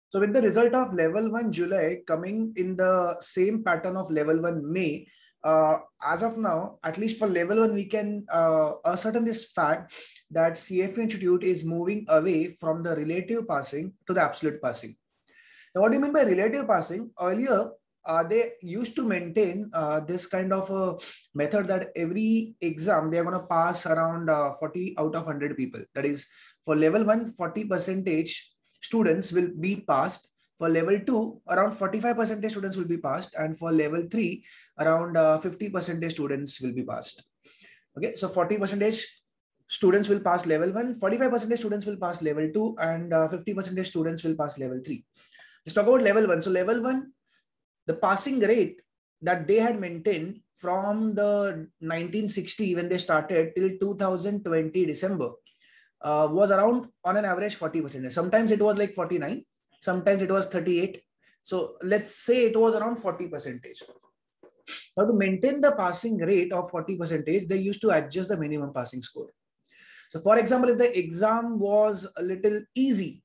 So with the result of level 1 July coming in the same pattern of level 1 May, as of now, at least for level 1, we can ascertain this fact that CFA Institute is moving away from the relative passing to the absolute passing. Now, what do you mean by relative passing? Earlier, they used to maintain this kind of a method that every exam, they're going to pass around 40 out of 100 people. That is, for level 1, 40% students will be passed. For level 2, around 45% students will be passed. And for level 3, around 50% students will be passed. Okay, so 40% students will pass level 1, 45% students will pass level 2, and 50% students will pass level 3. Let's talk about level 1. So level 1, the passing rate that they had maintained from the 1960 when they started till 2020 December was around on an average 40%. Sometimes it was like 49, sometimes it was 38. So let's say it was around 40%. Now to maintain the passing rate of 40%, they used to adjust the minimum passing score. So for example, if the exam was a little easy,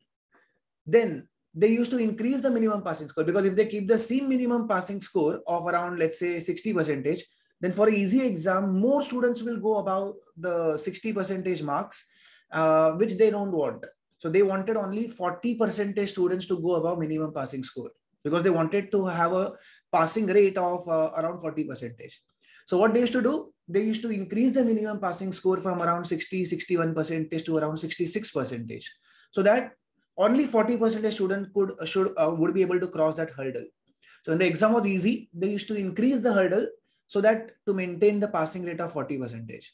then they used to increase the minimum passing score, because if they keep the same minimum passing score of around, let's say 60%, then for an easy exam, more students will go above the 60% marks, which they don't want. So they wanted only 40% students to go above minimum passing score, because they wanted to have a passing rate of around 40%. So what they used to do, they used to increase the minimum passing score from around 60, 61% to around 66%, so that only 40% students would be able to cross that hurdle. So when the exam was easy, they used to increase the hurdle so that to maintain the passing rate of 40%.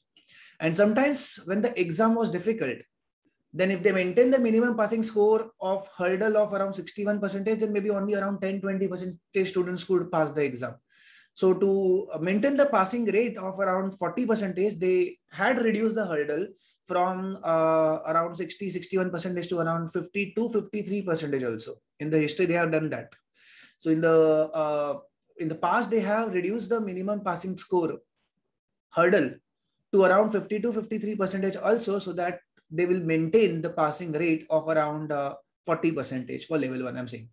And sometimes when the exam was difficult, then if they maintain the minimum passing score of hurdle of around 61%, then maybe only around 10-20% students could pass the exam. So to maintain the passing rate of around 40%, they had reduced the hurdle from around 60-61% to around 52-53% also. In the history, they have done that. So in the past, they have reduced the minimum passing score hurdle to around 50-53% also, so that they will maintain the passing rate of around 40% for level 1, I'm saying.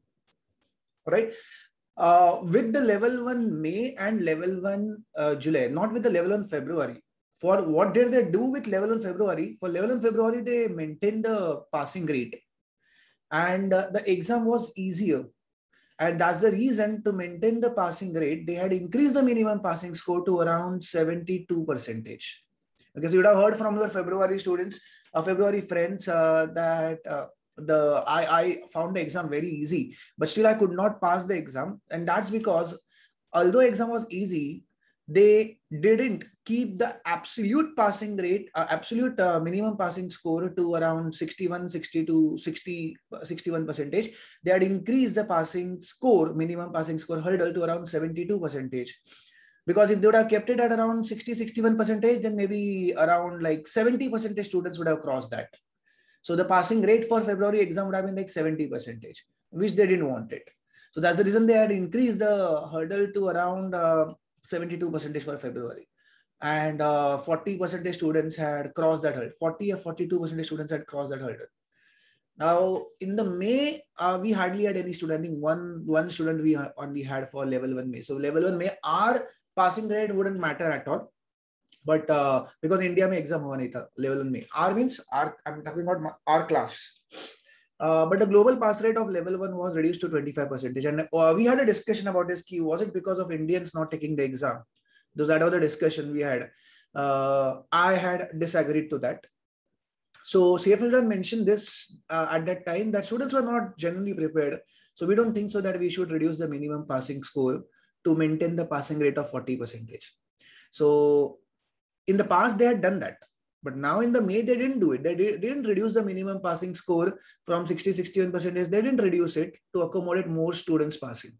All right. With the level 1 May and level 1 July, not with the level 1 February. For what did they do with level 1 February? For level 1 February, they maintained the passing rate, and the exam was easier. And that's the reason, to maintain the passing rate, they had increased the minimum passing score to around 72%. Because you would have heard from your February students, February friends, that I found the exam very easy, but still I could not pass the exam. And that's because although exam was easy, they didn't keep the absolute passing rate, absolute minimum passing score to around 61, 62, 60, 61%. They had increased the passing score, minimum passing score hurdle to around 72%. Because if they would have kept it at around 60-61%, then maybe around like 70% students would have crossed that. So the passing rate for February exam would have been like 70%, which they didn't want it. So that's the reason they had increased the hurdle to around 72% for February. And 40% students had crossed that hurdle. 40 or 42% students had crossed that hurdle. Now, in the May, we hardly had any student. I think one student we only had for level 1 May. So level 1 May, our passing grade wouldn't matter at all. But because India mein exam hua nahi tha, level 1 May. R means R, I'm talking about our class. But the global pass rate of level 1 was reduced to 25%. And we had a discussion about this. Was it because of Indians not taking the exam? That was the discussion we had. I had disagreed to that. So CFL mentioned this at that time, that students were not generally prepared. So we don't think so that we should reduce the minimum passing score to maintain the passing rate of 40%. So in the past, they had done that. But now in the May, they didn't do it. They didn't reduce the minimum passing score from 60-61%. They didn't reduce it to accommodate more students passing.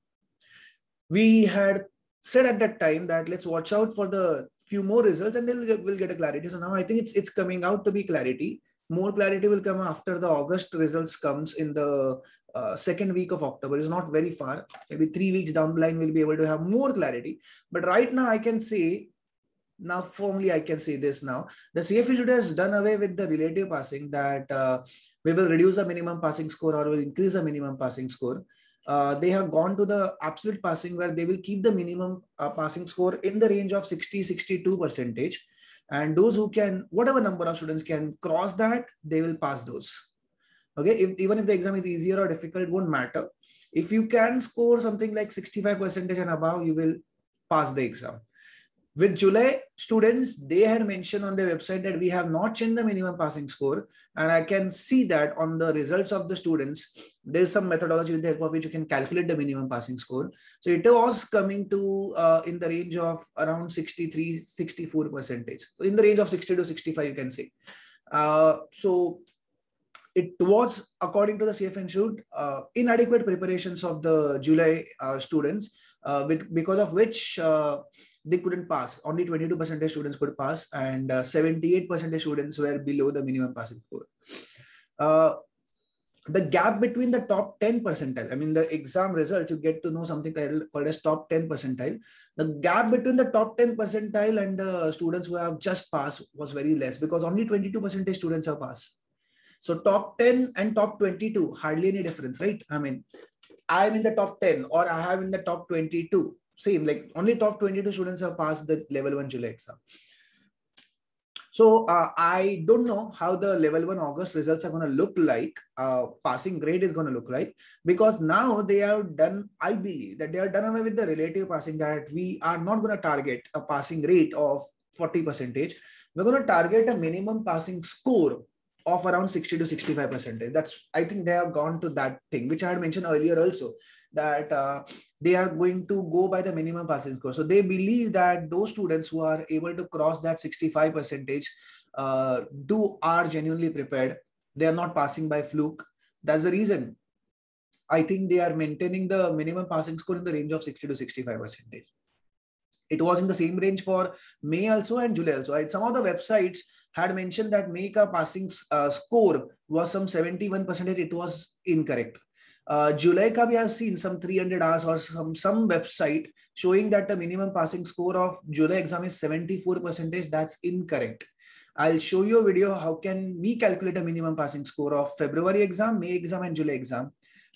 We had said at that time that let's watch out for the few more results and then we'll get a clarity. So now I think it's coming out to be clarity. More clarity will come after the August results comes in the second week of October. It's not very far. Maybe 3 weeks down the line, we'll be able to have more clarity. But right now I can say now firmly I can say this now. The CFE today has done away with the relative passing, that we will reduce the minimum passing score or will increase the minimum passing score. They have gone to the absolute passing, where they will keep the minimum passing score in the range of 60-62%. And those who can, whatever number of students can cross that, they will pass those. Okay, even if the exam is easier or difficult, won't matter. If you can score something like 65% and above, you will pass the exam. With July students, they had mentioned on their website that we have not changed the minimum passing score. And I can see that on the results of the students, there's some methodology with the help of which you can calculate the minimum passing score. So it was coming to in the range of around 63-64%. So in the range of 60 to 65, you can say. So it was, according to the CFE Institute, inadequate preparations of the July students, because of which they couldn't pass. Only 22% students could pass, and 78% students were below the minimum passing score. The gap between the top 10 percentile, I mean, the exam result, you get to know something called as top 10 percentile. The gap between the top 10 percentile and the students who have just passed was very less, because only 22% students have passed. So top 10 and top 22, hardly any difference, right? I mean, I'm in the top 10 or I have in the top 22. Same, like only top 22 students have passed the level 1 July exam. So I don't know how the level 1 August results are going to look like, passing grade is going to look like, because now they have done, I believe that they are done away with the relative passing, that we are not going to target a passing rate of 40%. We're going to target a minimum passing score of around 60 to 65%. That's, I think they have gone to that thing, which I had mentioned earlier also, that they are going to go by the minimum passing score. So they believe that those students who are able to cross that 65% are genuinely prepared. They are not passing by fluke. That's the reason I think they are maintaining the minimum passing score in the range of 60 to 65%. It was in the same range for May also and July also. Some of the websites had mentioned that May ka passing score was some 71%. It was incorrect. July ka we have seen some 300 hours or some website showing that the minimum passing score of July exam is 74%. That's incorrect. I'll show you a video how can we calculate a minimum passing score of February exam, May exam and July exam.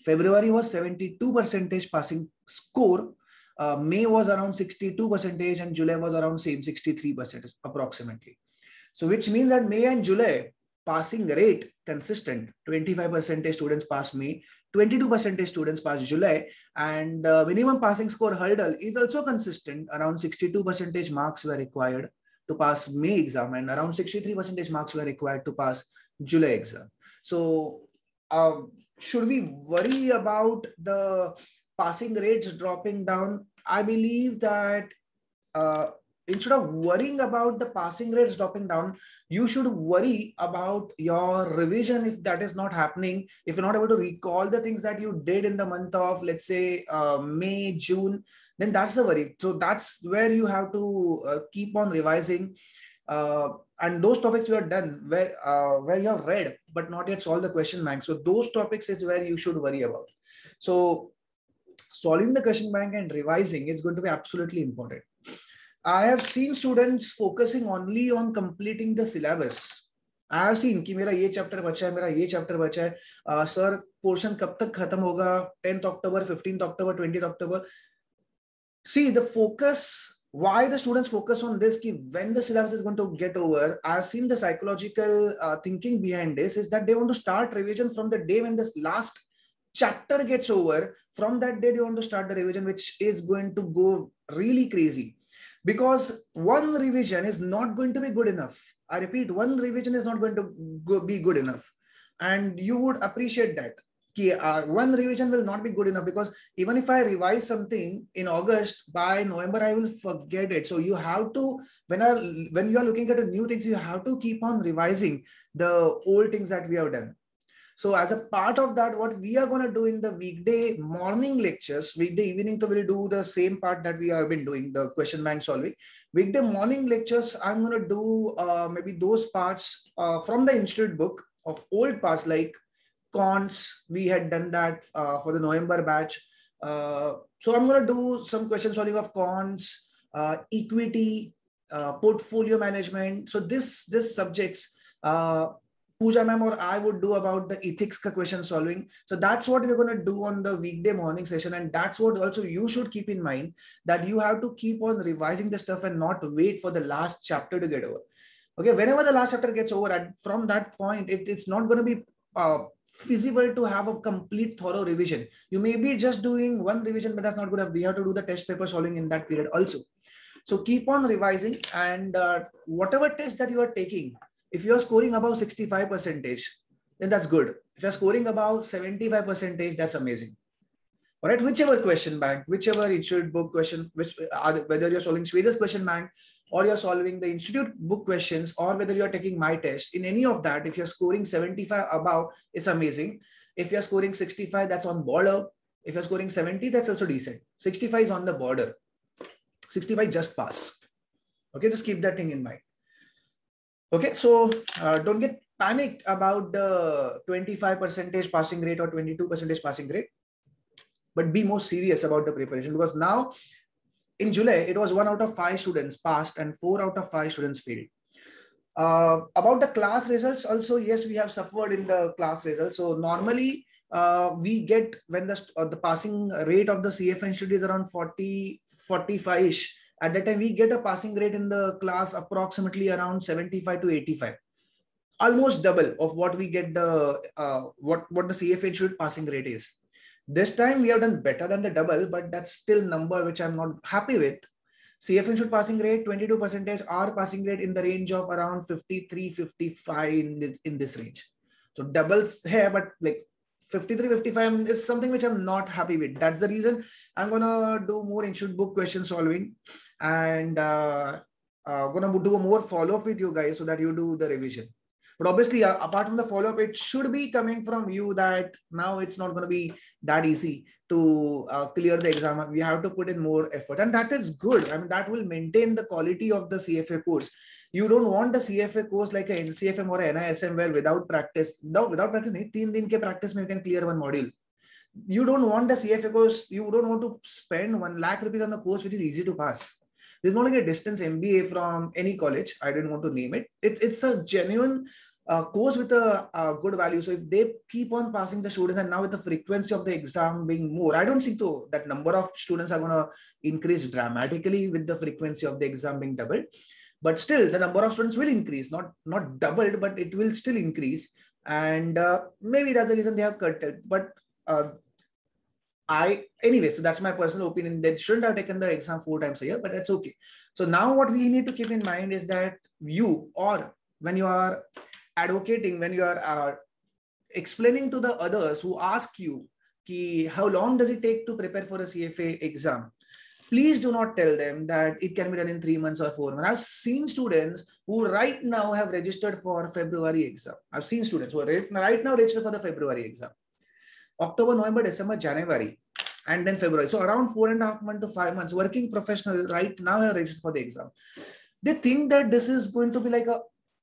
February was 72% passing score. May was around 62% and July was around same 63% approximately. So which means that May and July passing rate consistent. 25% students pass May, 22% students pass July, and minimum passing score hurdle is also consistent. Around 62% marks were required to pass May exam, and around 63% marks were required to pass July exam. So should we worry about the passing rates dropping down? I believe that instead of worrying about the passing rates dropping down, you should worry about your revision. If that is not happening, if you're not able to recall the things that you did in the month of, let's say, May, June, then that's the worry. So that's where you have to keep on revising. And those topics you are done, where you have read, but not yet solved the question bank. So those topics is where you should worry about. So solving the question bank and revising is going to be absolutely important. I have seen students focusing only on completing the syllabus. I have seen कि मेरा ये chapter बचा है, मेरा ये chapter बचा है, sir portion कब तक खत्म होगा, 10th October, 15th October, 20th October. See the focus, why the students focus on this, कि when the syllabus is going to get over. I've seen the psychological thinking behind this is that they want to start revision from the day when this last chapter gets over. From that day, they want to start the revision, which is going to go really crazy. Because one revision is not going to be good enough. I repeat, one revision is not going to be good enough. And you would appreciate that. One revision will not be good enough, because even if I revise something in August, by November, I will forget it. So you have to, when you are looking at the new things, you have to keep on revising the old things that we have done. So as a part of that, what we are going to do in the weekday morning lectures, weekday evening, so we'll do the same part that we have been doing, the question bank solving. Weekday morning lectures, I'm going to do maybe those parts from the institute book of old parts like cons. We had done that for the November batch. So I'm going to do some question solving of cons, equity, portfolio management. So this subjects, Pooja ma'am or I would do about the ethics ka question solving. So that's what we're going to do on the weekday morning session. And that's what also you should keep in mind, that you have to keep on revising the stuff and not wait for the last chapter to get over. Okay, whenever the last chapter gets over, and from that point, it's not going to be feasible to have a complete thorough revision. You may be just doing one revision, but that's not good enough. We have to do the test paper solving in that period also. So keep on revising, and whatever test that you are taking, if you are scoring above 65%, then that's good. If you're scoring above 75%, that's amazing. All right, whichever question bank, whichever institute book question, whether you're solving Swedish question bank or you're solving the institute book questions, or whether you're taking my test, in any of that, if you're scoring 75 above, it's amazing. If you're scoring 65, that's on border. If you're scoring 70, that's also decent. 65 is on the border. 65 just pass. Okay, just keep that thing in mind. Okay, so don't get panicked about the 25% passing rate or 22% passing rate, but be more serious about the preparation, because now in July, it was 1 out of 5 students passed and 4 out of 5 students failed. About the class results also, yes, we have suffered in the class results. So normally we get, when the passing rate of the CF institute is around 40, 45-ish. At that time, we get a passing rate in the class approximately around 75 to 85, almost double of what we get the what the CF institute passing rate is. This time we have done better than the double, but that's still number which I'm not happy with. CF institute passing rate 22%, our passing rate in the range of around 53, 55 in this range. So doubles here, but like 53, 55 is something which I'm not happy with. That's the reason I'm gonna do more institute book question solving, and gonna do more follow-up with you guys so that you do the revision. But obviously, apart from the follow-up, it should be coming from you that now it's not going to be that easy to clear the exam. We have to put in more effort, and that is good. I mean, that will maintain the quality of the CFA course. You don't want the CFA course like a NCFM or a NISM where without practice, 3 दिन के practice में you can clear one module. You don't want the CFA course. You don't want to spend 1 lakh rupees on the course which is easy to pass. There's not like a distance MBA from any college. I didn't want to name it. It's a genuine course with a good value. So if they keep on passing the students, and now with the frequency of the exam being more, I don't think so that number of students are going to increase dramatically with the frequency of the exam being doubled. But still, the number of students will increase, not doubled, but it will still increase. And maybe that's the reason they have curtailed. But anyway, so that's my personal opinion. They shouldn't have taken the exam 4 times a year, but that's okay. So now what we need to keep in mind is that you, or when you are advocating, when you are explaining to the others who ask you how long does it take to prepare for a CFA exam, please do not tell them that it can be done in 3 months or 4 months. I've seen students who right now have registered for February exam. I've seen students who are right now registered for the February exam. October, November, December, January, and then February. So around 4.5 months to 5 months, working professionals right now have registered for the exam. They think that this is going to be like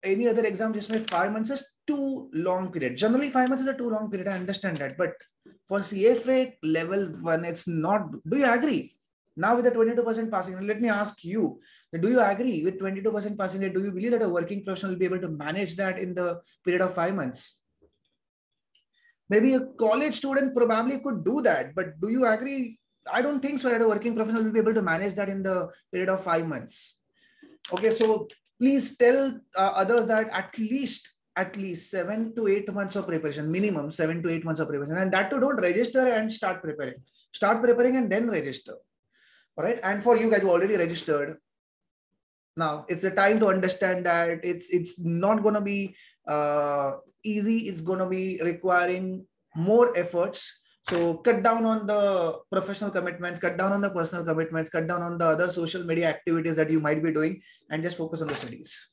any other exam, just 5 months is too long period. Generally, 5 months is a too long period. I understand that. But for CFA level 1, it's not. Do you agree? Now with the 22% passing rate, let me ask you, do you agree with 22% passing rate? Do you believe that a working professional will be able to manage that in the period of 5 months? Maybe a college student probably could do that, but do you agree? I don't think so that a working professional will be able to manage that in the period of 5 months. Okay, so please tell others that at least 7 to 8 months of preparation, minimum 7 to 8 months of preparation, and that too, don't register and start preparing. Start preparing and then register. All right, and for you guys who already registered, now it's the time to understand that it's not going to be easy. It's going to be requiring more efforts. So cut down on the professional commitments, cut down on the personal commitments, cut down on the other social media activities that you might be doing, and just focus on the studies.